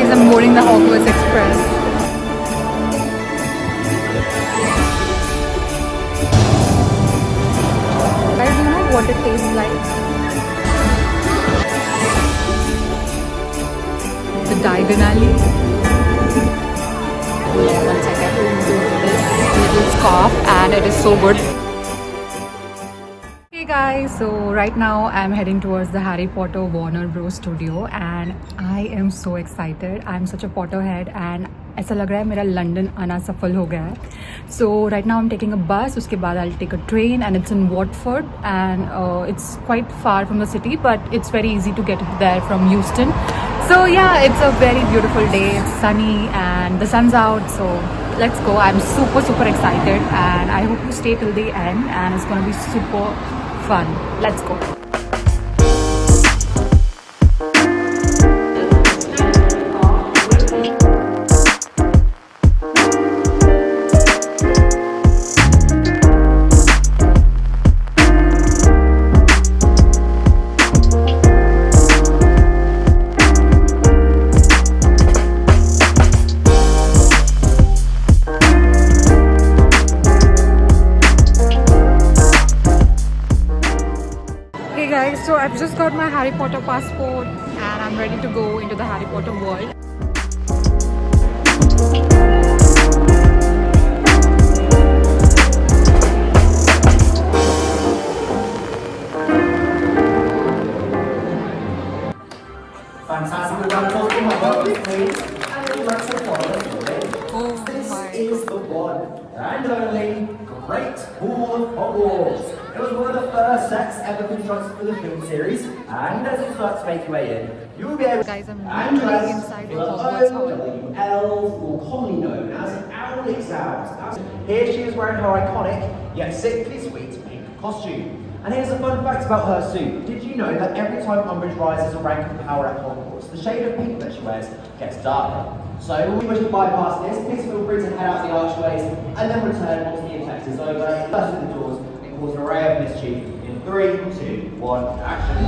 guys, I'm boarding the Hogwarts Express. Guys, you know what it tastes like? The Diagon Alleg. One second. This little scarf, and it is so good. Hey guys, so right now I'm heading towards the Harry Potter Warner Bros studio and I am so excited. I'm such a Potterhead and ऐसा लग रहा है मेरा London आना सफल हो गया है. So right now I'm taking a bus. उसके बाद I'll take a train and it's in Watford and it's quite far from the city but it's very easy to get there from Euston. So yeah, it's a very beautiful day. It's sunny and the sun's out. So let's go. I'm super excited and I hope you stay till the end and it's gonna be super fun. Let's go. So I've just got my Harry Potter passport and I'm ready to go into the Harry Potter world. Fantastic. This is the one and only Great Hall of Hogwarts. It was one of the first sets ever constructed for the film series, and as you start to make your way in, you will be able to Guys, I'm really inside the Hogwarts Hall. Elves, or commonly known as Owlix Owls. Here she is wearing her iconic, yet sickly sweet pink costume. And here's a fun fact about her suit. Did you know that every time Umbridge rises a rank of power at Hogwarts, the shade of pink that she wears gets darker? So when we wish to bypass this, please feel free to head out the archways and then return once the effect is over, burst through the doors and cause an array of mischief in 3, 2, 1, action.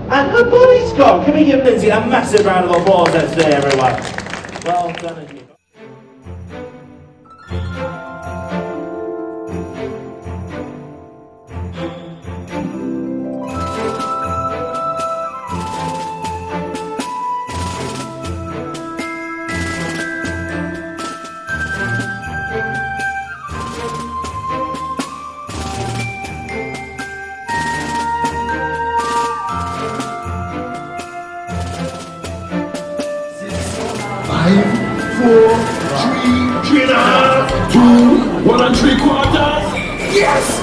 And her body's gone. Can we give Lindsay a massive round of applause, let's say, everyone? Well done, you. 5, 4, 3 and a half, 2, 1 and 3/4. Yes!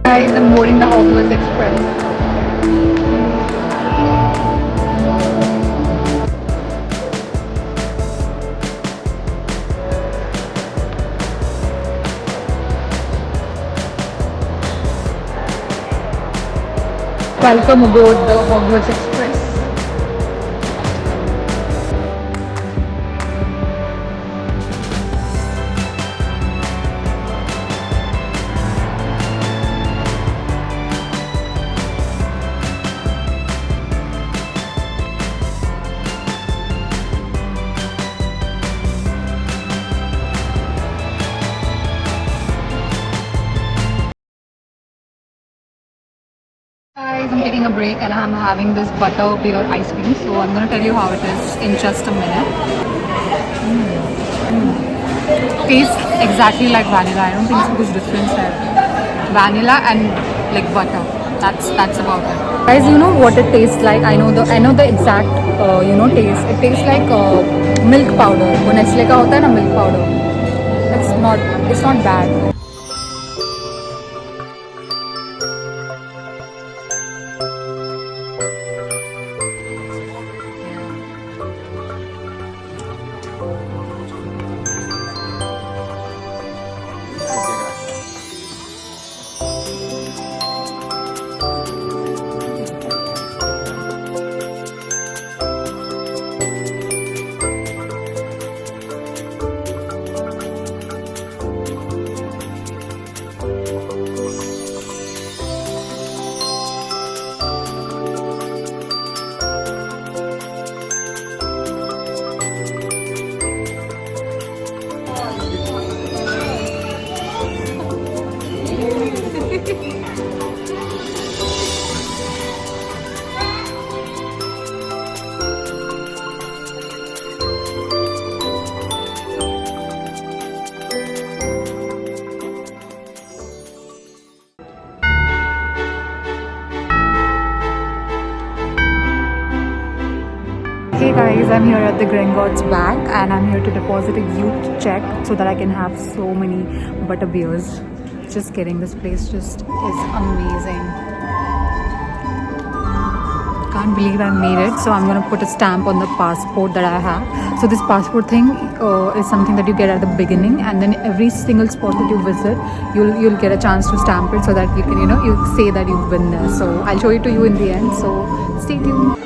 Guys, I'm boarding the Hogwarts Express. Welcome aboard the Hogwarts Express. Guys, I'm taking a break and I'm having this Butterbeer ice cream. So I'm going to tell you how it is in just a minute. Tastes exactly like vanilla. I don't think it's much difference there. Vanilla and like butter. That's about it. Guys, you know what it tastes like? I know the exact taste. It tastes like milk powder. वो Nestle का होता है ना milk powder. It's not bad. Hey guys, I'm here at the Gringotts Bank and I'm here to deposit a youth check so that I can have so many butterbeers. Just kidding, this place just is amazing. Can't believe I made it. So I'm gonna put a stamp on the passport that I have. So this passport thing is something that you get at the beginning, and then every single spot that you visit, you'll get a chance to stamp it so that you can you say that you've been there. So I'll show it to you in the end. So stay tuned.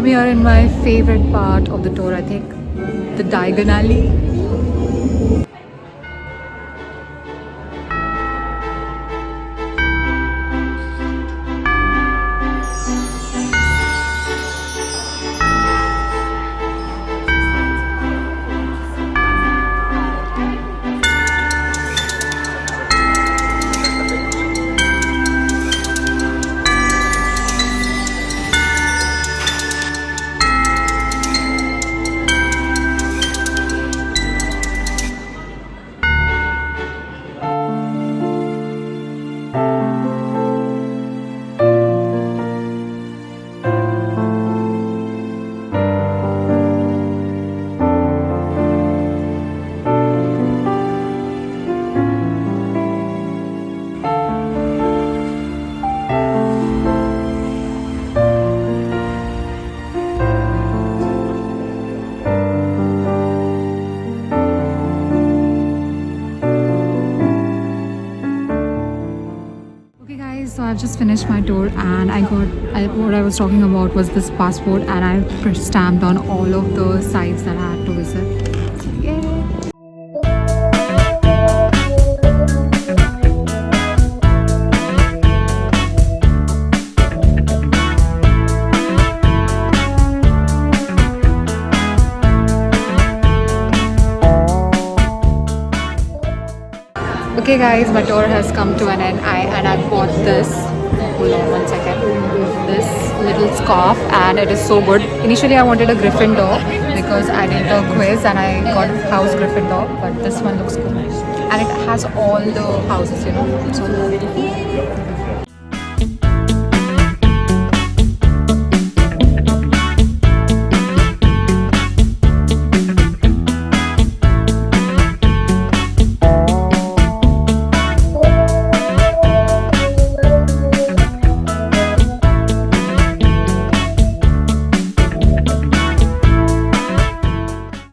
I'm here in my favorite part of the tour, I think, the Diagon Alley. So I've just finished my tour and what I was talking about was this passport, and I stamped on all of the sites that I had to visit. So yeah. Okay guys, my tour has come to an end and I bought this, hold on one second, this little scarf, and it is so good. Initially I wanted a Gryffindor because I did a quiz and I got house Gryffindor, but this one looks cool and it has all the houses, you know. So